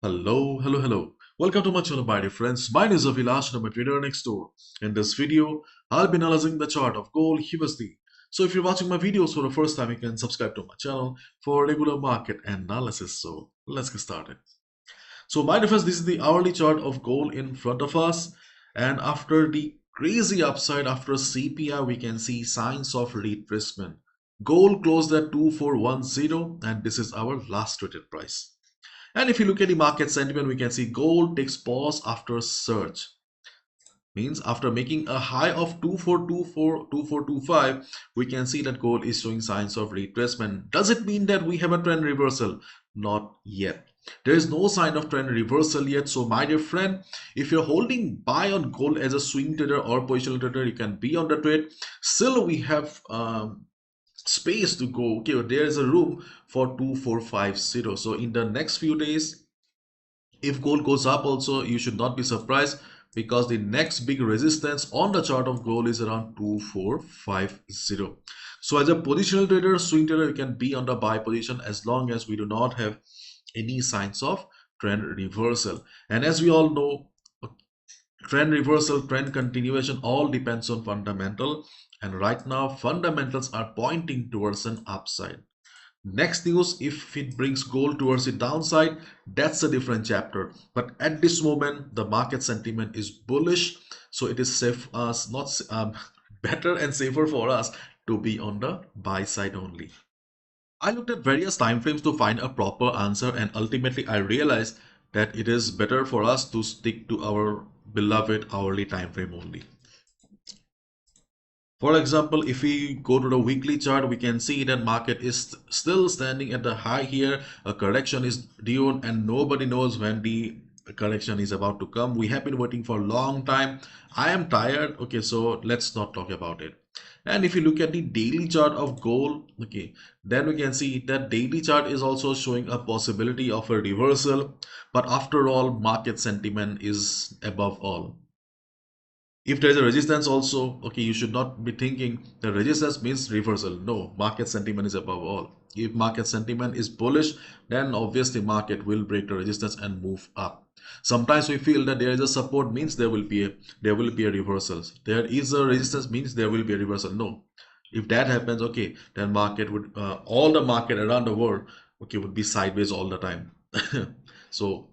Hello. Welcome to my channel, my dear friends. My name is Avilash and I'm a trader next door. In this video, I'll be analyzing the chart of gold Xauusd. So if you're watching my videos for the first time, you can subscribe to my channel for regular market analysis. So let's get started. So my dear friends, this is the hourly chart of gold in front of us. And after the crazy upside after CPI, we can see signs of retracement. Gold closed at 2410 and this is our last traded price. And if you look at the market sentiment, we can see gold takes pause after a surge. Means after making a high of 2424, 2425, we can see that gold is showing signs of retracement. Does it mean that we have a trend reversal? Not yet. There is no sign of trend reversal yet. So my dear friend, if you're holding buy on gold as a swing trader or positional trader, you can be on the trade. Still, we have space to go. Okay, there is a room for 2450. So in the next few days, if gold goes up also, you should not be surprised because the next big resistance on the chart of gold is around 2450. So as a positional trader, swing trader, you can be on the buy position as long as we do not have any signs of trend reversal. And as we all know, trend reversal, trend continuation, all depends on fundamental. And right now, fundamentals are pointing towards an upside. Next news, if it brings gold towards the downside, that's a different chapter. But at this moment, the market sentiment is bullish, so it is safe us not better and safer for us to be on the buy side only. I looked at various time frames to find a proper answer, and ultimately I realized that it is better for us to stick to our beloved hourly time frame only. For example, if we go to the weekly chart, we can see that market is still standing at the high here. A correction is due and nobody knows when the correction is about to come. We have been waiting for a long time. I am tired. Okay, so let's not talk about it. And if you look at the daily chart of gold, okay, then we can see that daily chart is also showing a possibility of a reversal. But after all, market sentiment is above all. If there is a resistance also, okay, you should not be thinking the resistance means reversal. No, market sentiment is above all. If market sentiment is bullish, then obviously market will break the resistance and move up. Sometimes we feel that there is a support means there will be a reversal. There is a resistance means there will be a reversal. No, if that happens, okay, then market would all the market around the world, okay, would be sideways all the time. So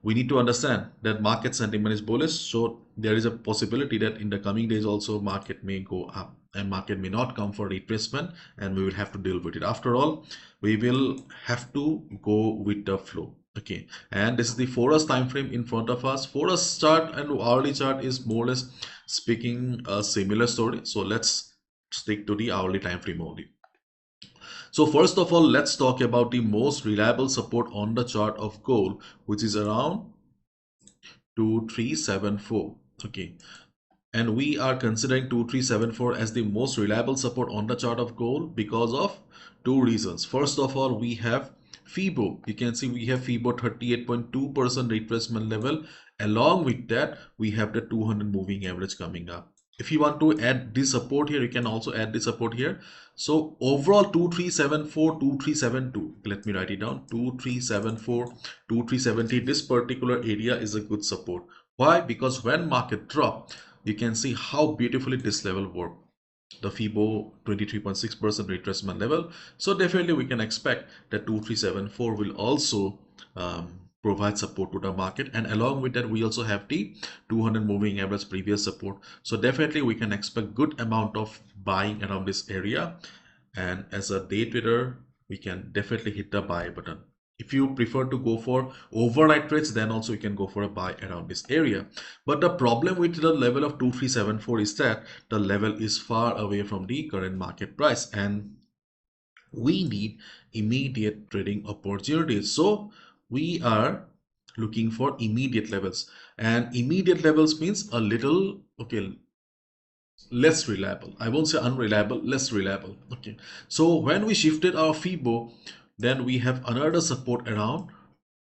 we need to understand that market sentiment is bullish, so there is a possibility that in the coming days also market may go up and market may not come for retracement, and we will have to deal with it. After all, we will have to go with the flow. Okay, and this is the Forex time frame in front of us. Forex chart and hourly chart is more or less speaking a similar story, so let's stick to the hourly time frame only. So first of all, let's talk about the most reliable support on the chart of gold, which is around 2374. Okay, and we are considering 2374 as the most reliable support on the chart of gold because of two reasons. First of all, we have FIBO. You can see we have FIBO 38.2% retracement level. Along with that, we have the 200 moving average coming up. If you want to add this support here, you can also add this support here. So overall 2374, 2372. Let me write it down. 2374, 2370. This particular area is a good support. Why? Because when market drop, you can see how beautifully this level work. The FIBO 23.6% retracement level. So definitely we can expect that 2374 will also provide support to the market, and along with that we also have the 200 moving average previous support. So definitely we can expect good amount of buying around this area, and as a day trader we can definitely hit the buy button. If you prefer to go for overnight trades, then also you can go for a buy around this area. But the problem with the level of 2374 is that the level is far away from the current market price, and we need immediate trading opportunities. So we are looking for immediate levels, and immediate levels means a little, okay, less reliable. I won't say unreliable, less reliable. Okay, so when we shifted our FIBO, then we have another support around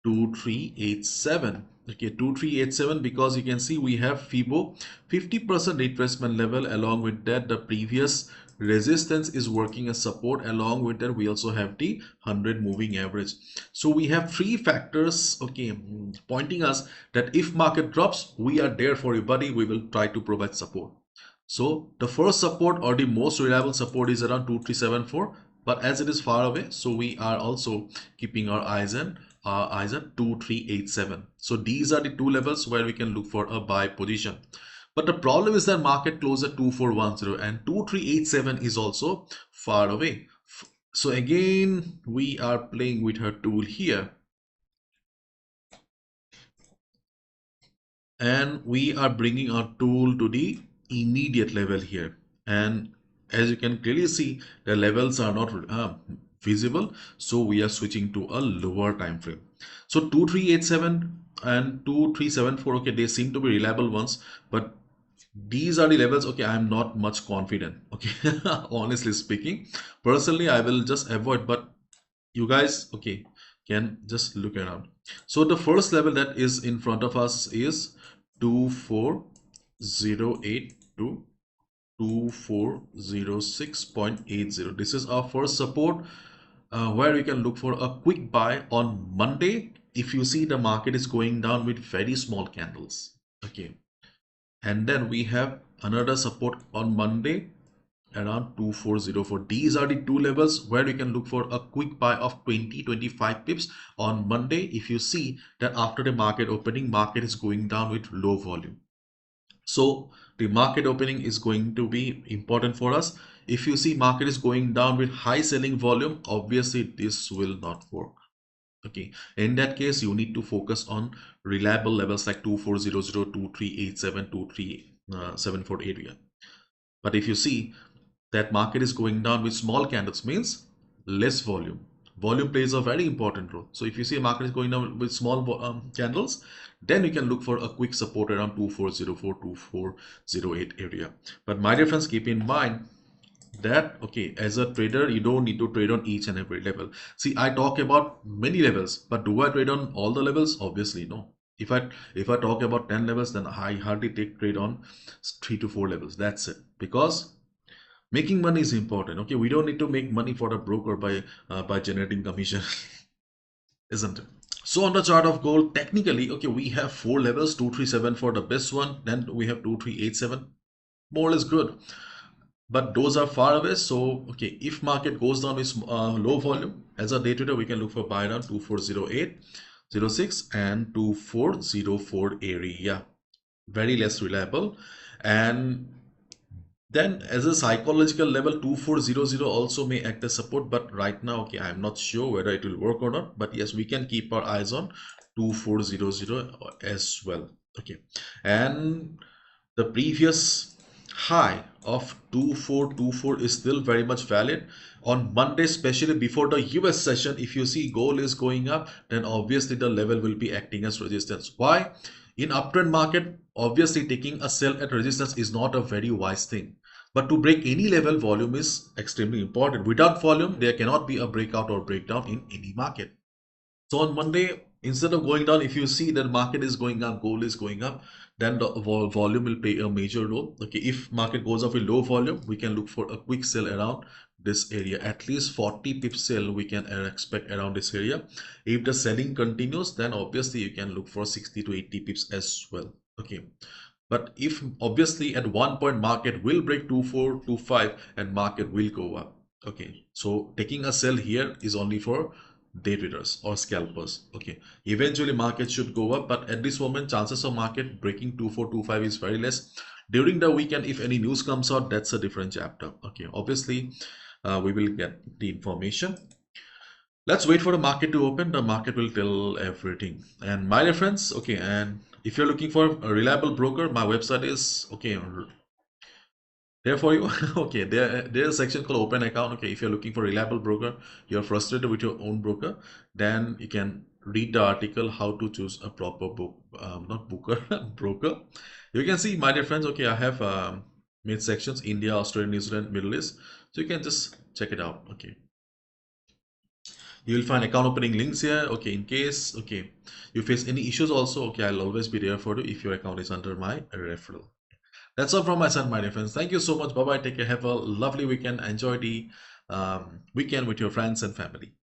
2387. Okay, 2387, because you can see we have FIBO 50% retracement level. Along with that, the previous resistance is working as support. Along with that, we also have the 100 moving average. So we have three factors, okay, pointing us that if market drops, we are there for you, buddy. We will try to provide support. So the first support or the most reliable support is around 2374, but as it is far away, so we are also keeping our eyes at 2387. So these are the two levels where we can look for a buy position. But the problem is that market closed at 2410 and 2387 is also far away. So again, we are playing with her tool here, and we are bringing our tool to the immediate level here. And as you can clearly see, the levels are not visible, so we are switching to a lower time frame. So 2387 and 2374, okay, they seem to be reliable ones, but these are the levels, okay, I'm not much confident, okay. Honestly speaking, personally I will just avoid, but you guys, okay, can just look around. So the first level that is in front of us is 2408 to 2406.80. This is our first support, where we can look for a quick buy on Monday if you see the market is going down with very small candles, okay. And then we have another support on Monday around 2404. These are the two levels where we can look for a quick buy of 20-25 pips on Monday if you see that after the market opening, market is going down with low volume. So the market opening is going to be important for us. If you see market is going down with high selling volume, obviously this will not work, okay. In that case, you need to focus on reliable levels like 2400, 2387, 2374 area. But if you see that market is going down with small candles, means less volume. Volume plays a very important role. So if you see a market is going down with small candles, then you can look for a quick support around 2404, 2408 area. But my dear friends, keep in mind that, okay, as a trader, you don't need to trade on each and every level. See, I talk about many levels, but do I trade on all the levels? Obviously no. If I talk about 10 levels, then I hardly take trade on 3 to 4 levels. That's it. Because making money is important, okay. We don't need to make money for the broker by generating commission. Isn't it? So on the chart of gold, technically, okay, we have four levels, 237 for the best one, then we have 2387, more or less good, but those are far away. So okay, if market goes down with low volume, as a day trader, we can look for buy around 2408, 06 and 2404 area. Very less reliable. And then as a psychological level, 2400 also may act as support, but right now, okay, I'm not sure whether it will work or not. But yes, we can keep our eyes on 2400 as well, okay. And the previous high of 2424 is still very much valid. On Monday, especially before the US session, if you see gold is going up, then obviously the level will be acting as resistance. Why? In uptrend market, obviously taking a sell at resistance is not a very wise thing. But to break any level, volume is extremely important. Without volume, there cannot be a breakout or breakdown in any market. So on Monday, instead of going down, if you see that market is going up, gold is going up, then the volume will play a major role. Okay, if market goes up with low volume, we can look for a quick sell around this area. At least 40 pips sell we can expect around this area. If the selling continues, then obviously you can look for 60 to 80 pips as well. Okay. But if obviously at one point market will break 2425 and market will go up. Okay, so taking a sell here is only for day traders or scalpers. Okay, eventually market should go up, but at this moment chances of market breaking 2425 is very less. During the weekend, if any news comes out, that's a different chapter. Okay, obviously we will get the information. Let's wait for the market to open. The market will tell everything. And my dear friends, okay, and if you're looking for a reliable broker, my website is okay there for you. Okay, there's a section called open account. Okay, if you're looking for a reliable broker, you're frustrated with your own broker, then you can read the article how to choose a proper book, not booker, broker. You can see, my dear friends, okay, I have made sections: India, Australia, New Zealand, Middle East, so you can just check it out. Okay, you will find account opening links here. Okay, in case, okay, you face any issues also, okay, I'll always be there for you if your account is under my referral. That's all from my side, my dear friends. Thank you so much. Bye bye. Take care. Have a lovely weekend. Enjoy the weekend with your friends and family.